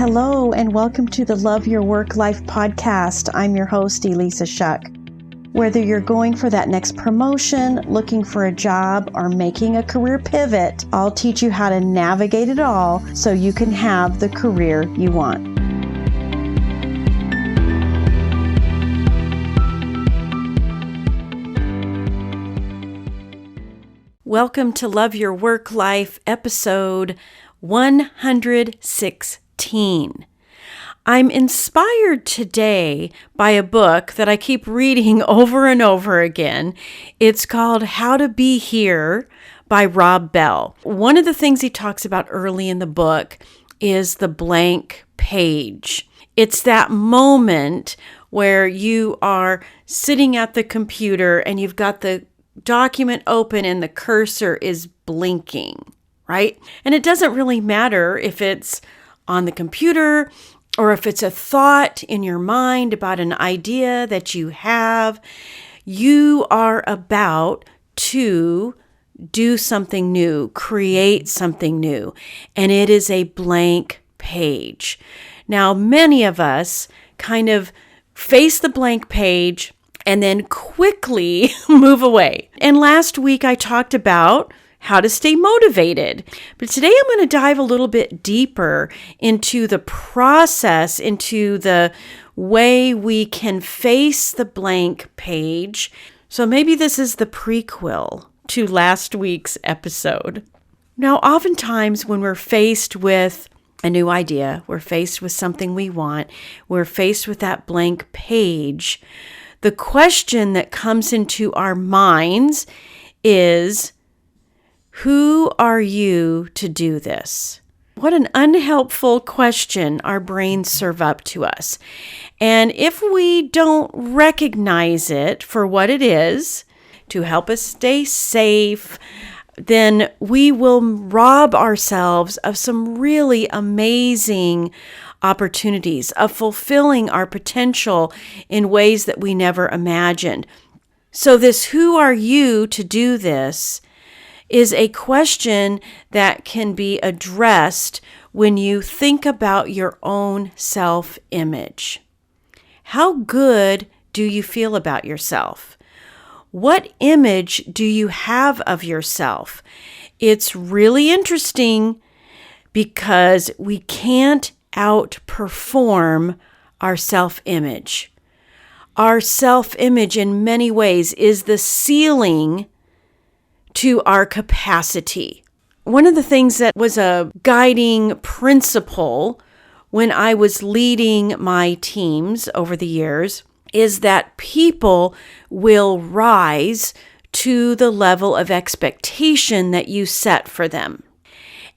Hello, and welcome to the Love Your Work Life podcast. I'm your host, Elissa Shuck. Whether you're going for that next promotion, looking for a job, or making a career pivot, I'll teach you how to navigate it all so you can have the career you want. Welcome to Love Your Work Life, episode 116. I'm inspired today by a book that I keep reading over and over again. It's called How to Be Here by Rob Bell. One of the things he talks about early in the book is the blank page. It's that moment where you are sitting at the computer and you've got the document open and the cursor is blinking, right? And it doesn't really matter if it's on the computer or if it's a thought in your mind about an idea that you have. You are about to do something new, create something new, and it is a blank page. Now, many of us kind of face the blank page and then quickly move away. And last week I talked about how to stay motivated. But today I'm going to dive a little bit deeper into the process, into the way we can face the blank page. So maybe this is the prequel to last week's episode. Now, oftentimes when we're faced with a new idea, we're faced with something we want, we're faced with that blank page, the question that comes into our minds is, who are you to do this? What an unhelpful question our brains serve up to us. And if we don't recognize it for what it is, to help us stay safe, then we will rob ourselves of some really amazing opportunities, of fulfilling our potential in ways that we never imagined. So this who are you to do this is a question that can be addressed when you think about your own self-image. How good do you feel about yourself? What image do you have of yourself? It's really interesting because we can't outperform our self-image. Our self-image in many ways is the ceiling to our capacity. One of the things that was a guiding principle when I was leading my teams over the years is that people will rise to the level of expectation that you set for them.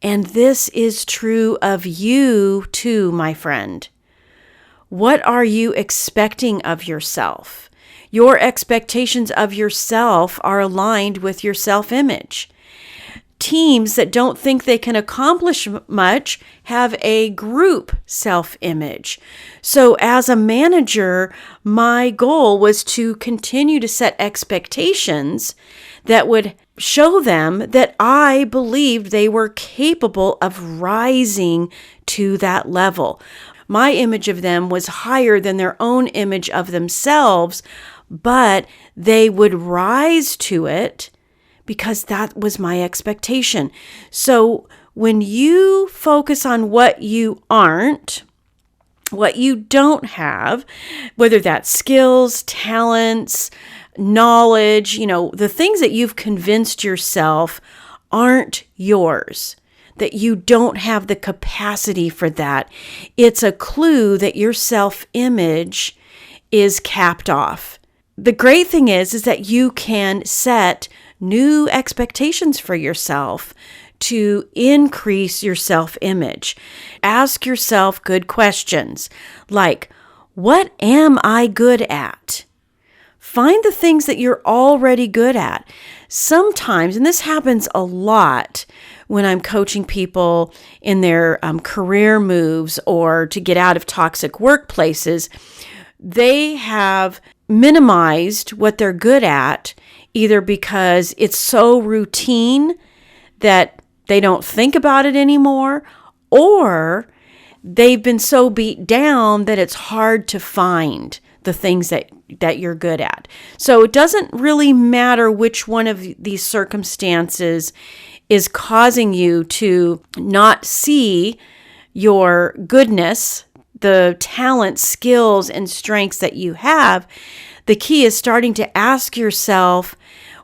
And this is true of you too, my friend. What are you expecting of yourself? Your expectations of yourself are aligned with your self-image. Teams that don't think they can accomplish much have a group self-image. So as a manager, my goal was to continue to set expectations that would show them that I believed they were capable of rising to that level. My image of them was higher than their own image of themselves, but they would rise to it because that was my expectation. So when you focus on what you aren't, what you don't have, whether that's skills, talents, knowledge, the things that you've convinced yourself aren't yours, that you don't have the capacity for that, it's a clue that your self-image is capped off. The great thing is that you can set new expectations for yourself to increase your self-image. Ask yourself good questions like, what am I good at? Find the things that you're already good at. Sometimes, and this happens a lot when I'm coaching people in their career moves or to get out of toxic workplaces, they have minimized what they're good at, either because it's so routine that they don't think about it anymore, or they've been so beat down that it's hard to find the things that you're good at. So it doesn't really matter which one of these circumstances is causing you to not see your goodness, the talent, skills, and strengths that you have. The key is starting to ask yourself,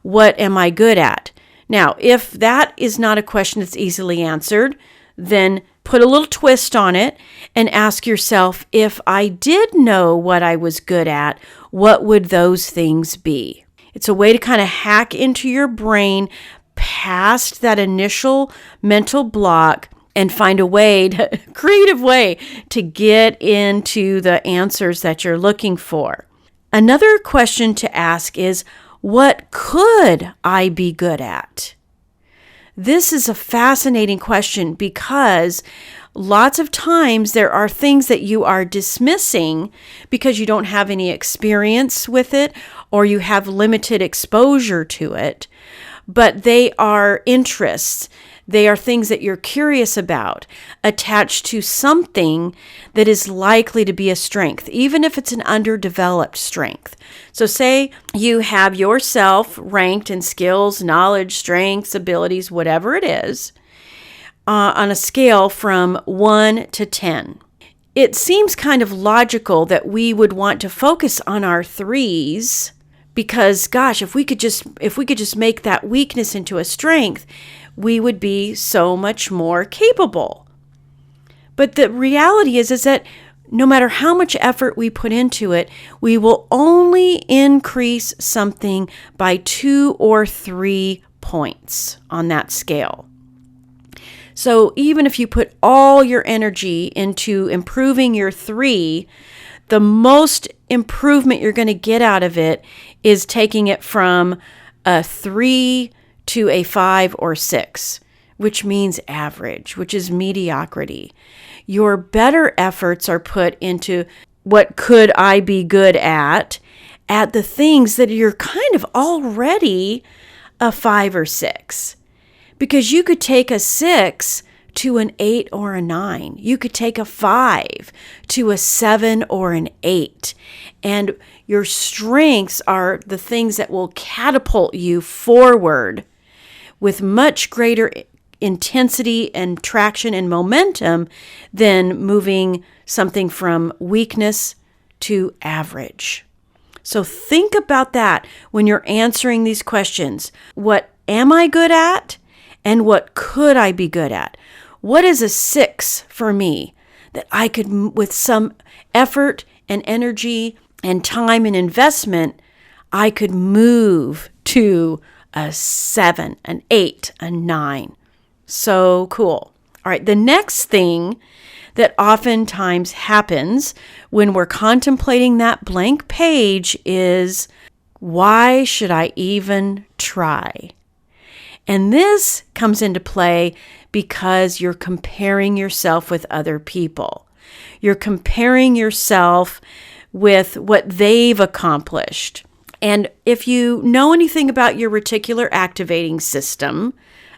what am I good at? Now, if that is not a question that's easily answered, then put a little twist on it and ask yourself, if I did know what I was good at, what would those things be? It's a way to kind of hack into your brain past that initial mental block and find a creative way to get into the answers that you're looking for. Another question to ask is, what could I be good at? This is a fascinating question because lots of times there are things that you are dismissing because you don't have any experience with it or you have limited exposure to it, but they are interests. They are things that you're curious about, attached to something that is likely to be a strength, even if it's an underdeveloped strength. So say you have yourself ranked in skills, knowledge, strengths, abilities, whatever it is, on a scale from 1 to 10. It seems kind of logical that we would want to focus on our 3s because, gosh, if we could just make that weakness into a strength, we would be so much more capable. But the reality is that no matter how much effort we put into it, we will only increase something by 2 or 3 points on that scale. So even if you put all your energy into improving your 3, the most improvement you're going to get out of it is taking it from a 3 to a 5 or 6, which means average, which is mediocrity. Your better efforts are put into what could I be good at the things that you're kind of already a 5 or 6. Because you could take a 6 to an 8 or a 9. You could take a 5 to a 7 or an 8. And your strengths are the things that will catapult you forward with much greater intensity and traction and momentum than moving something from weakness to average. So think about that when you're answering these questions. What am I good at? And what could I be good at? What is a 6 for me that I could, with some effort and energy and time and investment, I could move to a 7, an 8, a 9. So cool. All right, the next thing that oftentimes happens when we're contemplating that blank page is, why should I even try? And this comes into play because you're comparing yourself with other people. You're comparing yourself with what they've accomplished. And if you know anything about your reticular activating system,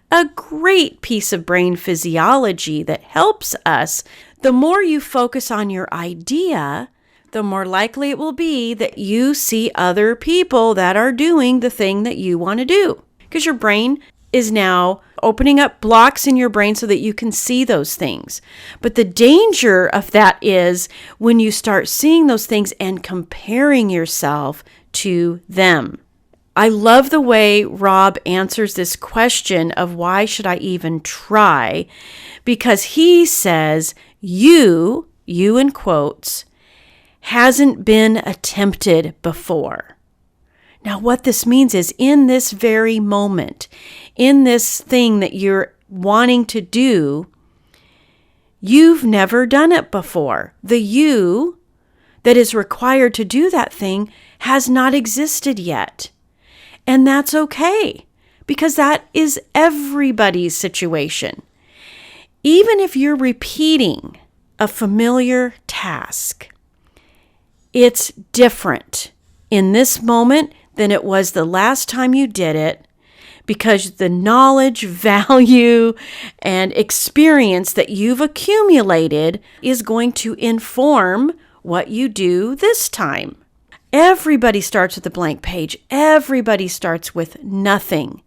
a great piece of brain physiology that helps us, the more you focus on your idea, the more likely it will be that you see other people that are doing the thing that you want to do. Because your brain is now opening up blocks in your brain so that you can see those things. But the danger of that is when you start seeing those things and comparing yourself to them. I love the way Rob answers this question of why should I even try? Because he says, you in quotes, hasn't been attempted before. Now, what this means is in this very moment, in this thing that you're wanting to do, you've never done it before. The you that is required to do that thing has not existed yet. And that's okay, because that is everybody's situation. Even if you're repeating a familiar task, it's different in this moment than it was the last time you did it, because the knowledge, value, and experience that you've accumulated is going to inform what you do this time. Everybody starts with a blank page. Everybody starts with nothing.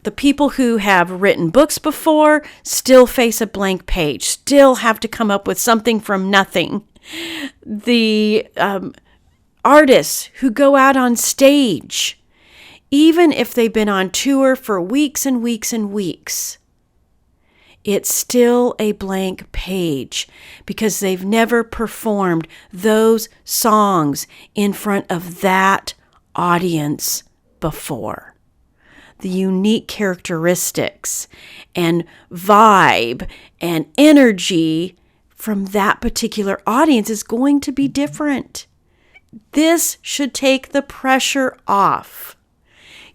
The people who have written books before still face a blank page, still have to come up with something from nothing. The artists who go out on stage, even if they've been on tour for weeks and weeks and weeks, it's still a blank page because they've never performed those songs in front of that audience before. The unique characteristics and vibe and energy from that particular audience is going to be different. This should take the pressure off.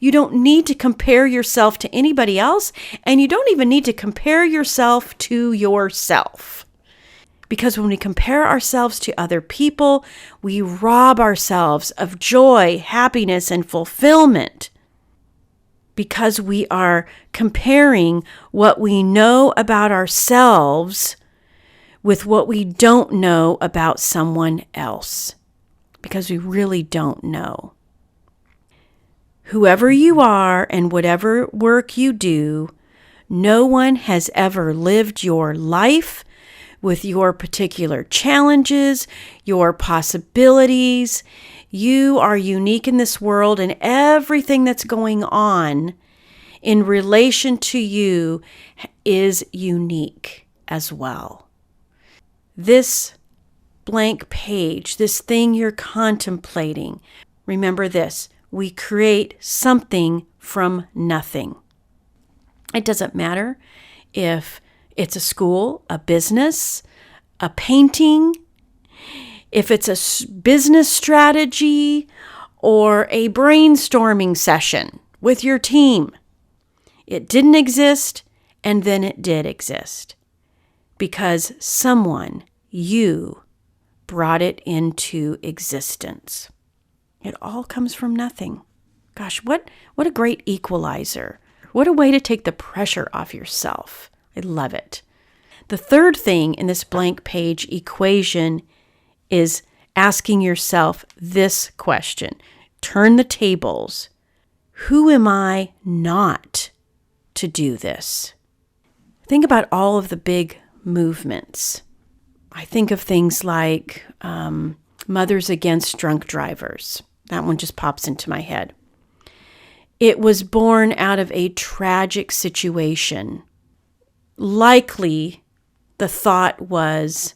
You don't need to compare yourself to anybody else, and you don't even need to compare yourself to yourself. Because when we compare ourselves to other people, we rob ourselves of joy, happiness, and fulfillment. Because we are comparing what we know about ourselves with what we don't know about someone else. Because we really don't know. Whoever you are and whatever work you do, no one has ever lived your life with your particular challenges, your possibilities. You are unique in this world, and everything that's going on in relation to you is unique as well. This blank page, this thing you're contemplating, remember this. We create something from nothing. It doesn't matter if it's a school, a business, a painting, if it's a business strategy, or a brainstorming session with your team. It didn't exist, and then it did exist. Because someone, you, brought it into existence. It all comes from nothing. Gosh, what a great equalizer. What a way to take the pressure off yourself. I love it. The third thing in this blank page equation is asking yourself this question. Turn the tables. Who am I not to do this? Think about all of the big movements. I think of things like Mothers Against Drunk Drivers. That one just pops into my head. It was born out of a tragic situation. Likely, the thought was,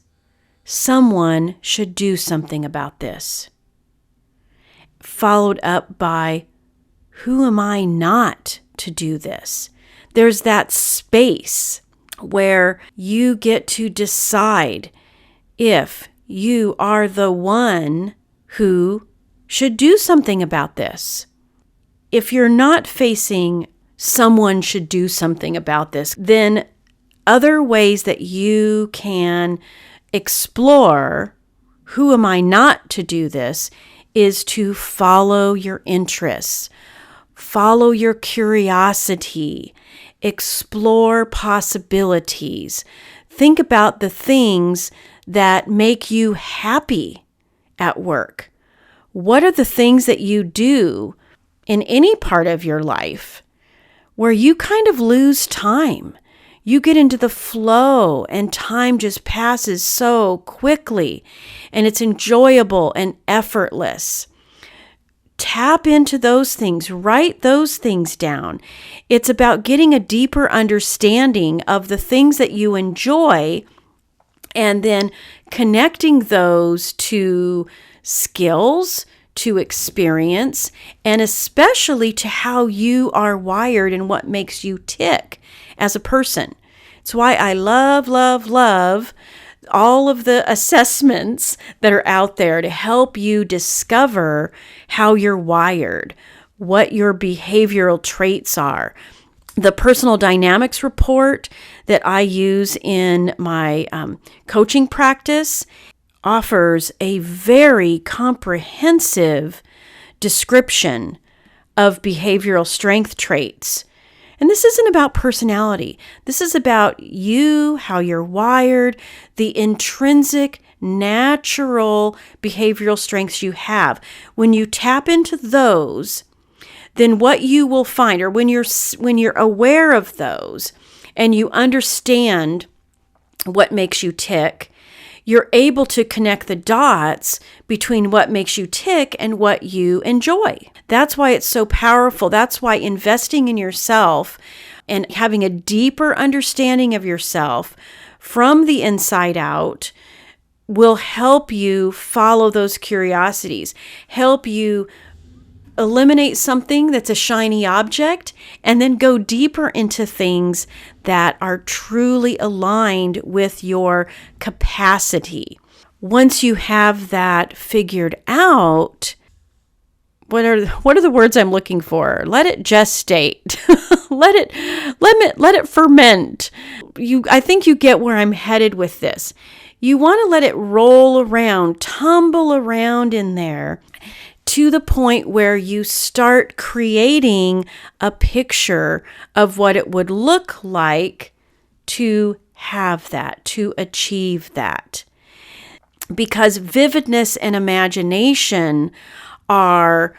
someone should do something about this. Followed up by, who am I not to do this? There's that space where you get to decide if you are the one who should do something about this. If you're not facing someone should do something about this, then other ways that you can explore who am I not to do this is to follow your interests, follow your curiosity, explore possibilities. Think about the things that make you happy at work. What are the things that you do in any part of your life where you kind of lose time? You get into the flow and time just passes so quickly and it's enjoyable and effortless. Tap into those things, write those things down. It's about getting a deeper understanding of the things that you enjoy and then connecting those to skills, to experience, and especially to how you are wired and what makes you tick as a person. It's why I love all of the assessments that are out there to help you discover how you're wired, what your behavioral traits are. The personal dynamics report that I use in my coaching practice offers a very comprehensive description of behavioral strength traits And this isn't about personality. This is about you, how you're wired, the intrinsic, natural behavioral strengths you have. When you tap into those, then what you will find, or when you're aware of those and you understand what makes you tick, you're able to connect the dots between what makes you tick and what you enjoy. That's why it's so powerful. That's why investing in yourself and having a deeper understanding of yourself from the inside out will help you follow those curiosities, help you eliminate something that's a shiny object, and then go deeper into things that are truly aligned with your capacity. Once you have that figured out, what are the words I'm looking for? Let it gestate. let it ferment. I think you get where I'm headed with this. You want to let it roll around, tumble around in there, to the point where you start creating a picture of what it would look like to have that, to achieve that. Because vividness and imagination are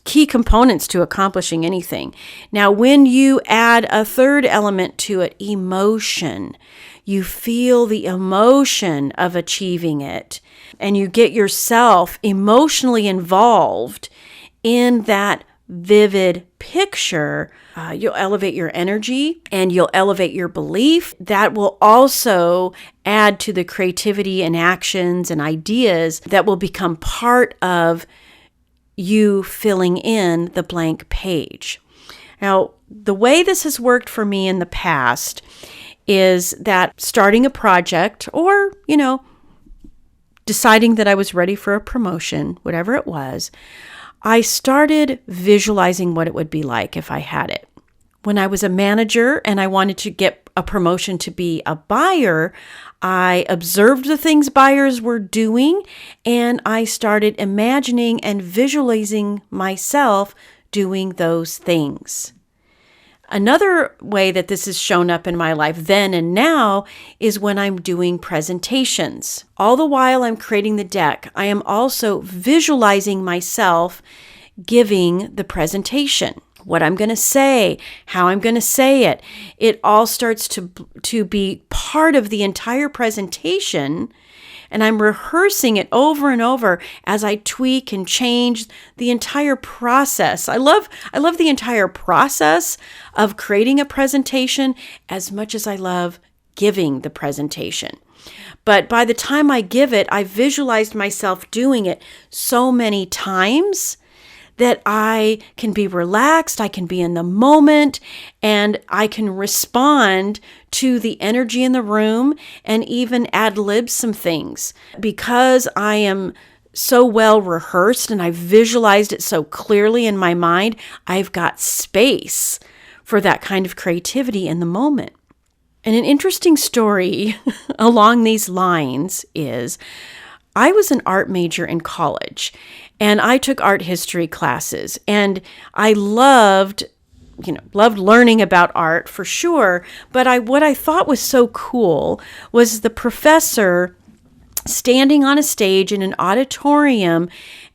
key components to accomplishing anything. Now, when you add a third element to it, emotion, you feel the emotion of achieving it, and you get yourself emotionally involved in that vivid picture. You'll elevate your energy and you'll elevate your belief. That will also add to the creativity and actions and ideas that will become part of you filling in the blank page. Now, the way this has worked for me in the past is that starting a project, or, deciding that I was ready for a promotion, whatever it was, I started visualizing what it would be like if I had it. When I was a manager and I wanted to get a promotion to be a buyer, I observed the things buyers were doing, and I started imagining and visualizing myself doing those things. Another way that this has shown up in my life then and now is when I'm doing presentations. All the while I'm creating the deck, I am also visualizing myself giving the presentation. What I'm going to say, how I'm going to say it. It all starts to be part of the entire presentation, and I'm rehearsing it over and over as I tweak and change the entire process. I love the entire process of creating a presentation as much as I love giving the presentation. But by the time I give it, I visualized myself doing it so many times that I can be relaxed, I can be in the moment, and I can respond to the energy in the room and even ad-lib some things. Because I am so well rehearsed and I visualized it so clearly in my mind, I've got space for that kind of creativity in the moment. And an interesting story along these lines is I was an art major in college, and I took art history classes, and I loved learning about art for sure. But what I thought was so cool was the professor standing on a stage in an auditorium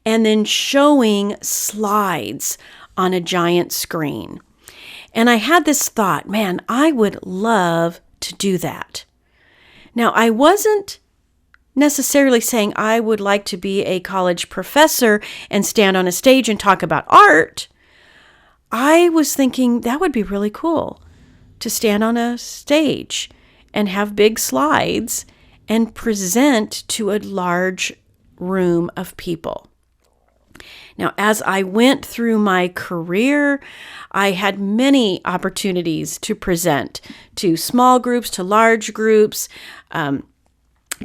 and then showing slides on a giant screen. And I had this thought, man, I would love to do that. Now, I wasn't necessarily saying I would like to be a college professor and stand on a stage and talk about art. I was thinking that would be really cool to stand on a stage and have big slides and present to a large room of people. Now, as I went through my career, I had many opportunities to present to small groups, to large groups,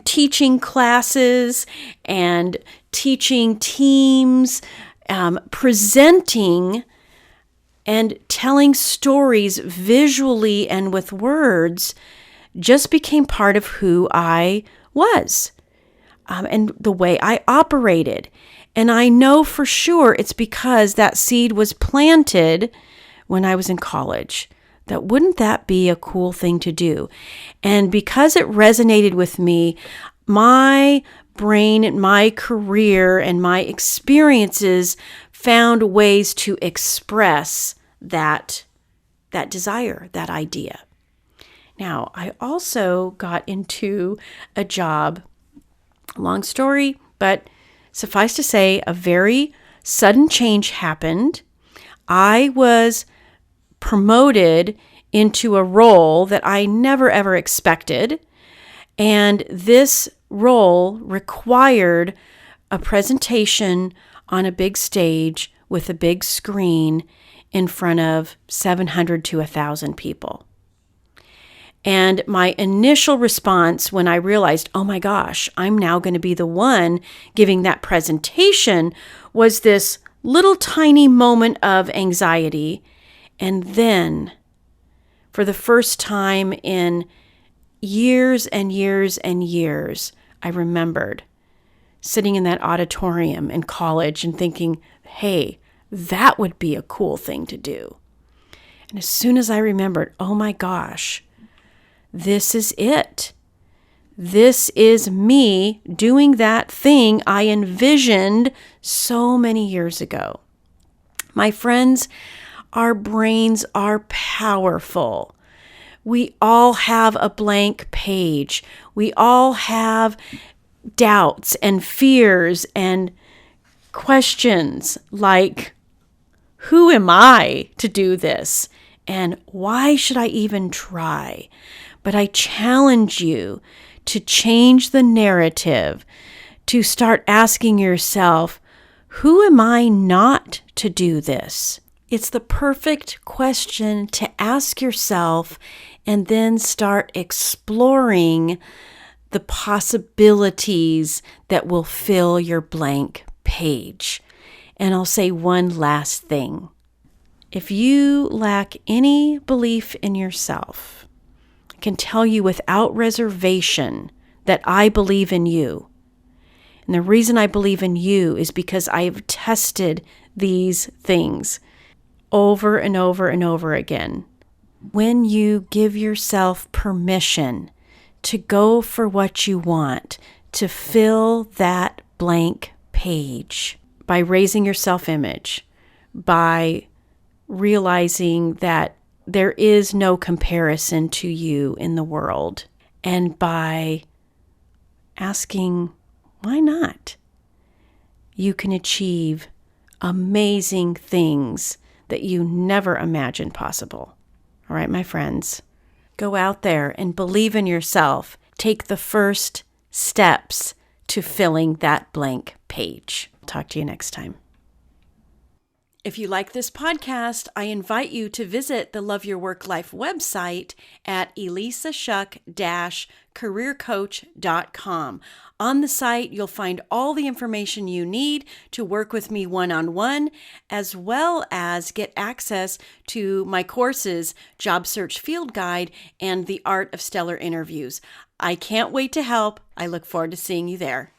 teaching classes and teaching teams, presenting and telling stories visually and with words just became part of who I was and the way I operated. And I know for sure it's because that seed was planted when I was in college. That wouldn't that be a cool thing to do? And because it resonated with me, my brain and my career and my experiences found ways to express that desire, that idea. Now, I also got into a job, long story, but suffice to say, a very sudden change happened. I was promoted into a role that I never ever expected. And this role required a presentation on a big stage with a big screen in front of 700 to 1,000 people. And my initial response when I realized, oh my gosh, I'm now going to be the one giving that presentation, was this little tiny moment of anxiety. And then, for the first time in years and years and years, I remembered sitting in that auditorium in college and thinking, hey, that would be a cool thing to do. And as soon as I remembered, oh my gosh, this is it. This is me doing that thing I envisioned so many years ago. My friends, our brains are powerful. We all have a blank page. We all have doubts and fears and questions like, who am I to do this? And why should I even try? But I challenge you to change the narrative, to start asking yourself, who am I not to do this? It's the perfect question to ask yourself and then start exploring the possibilities that will fill your blank page. And I'll say one last thing. If you lack any belief in yourself, I can tell you without reservation that I believe in you. And the reason I believe in you is because I have tested these things over and over and over again. When you give yourself permission to go for what you want, to fill that blank page by raising your self-image, by realizing that there is no comparison to you in the world, and by asking, why not? You can achieve amazing things that you never imagined possible. All right, my friends, go out there and believe in yourself. Take the first steps to filling that blank page. Talk to you next time. If you like this podcast, I invite you to visit the Love Your Work Life website at elissashuck-careercoach.com. On the site, you'll find all the information you need to work with me one-on-one, as well as get access to my courses, Job Search Field Guide, and The Art of Stellar Interviews. I can't wait to help. I look forward to seeing you there.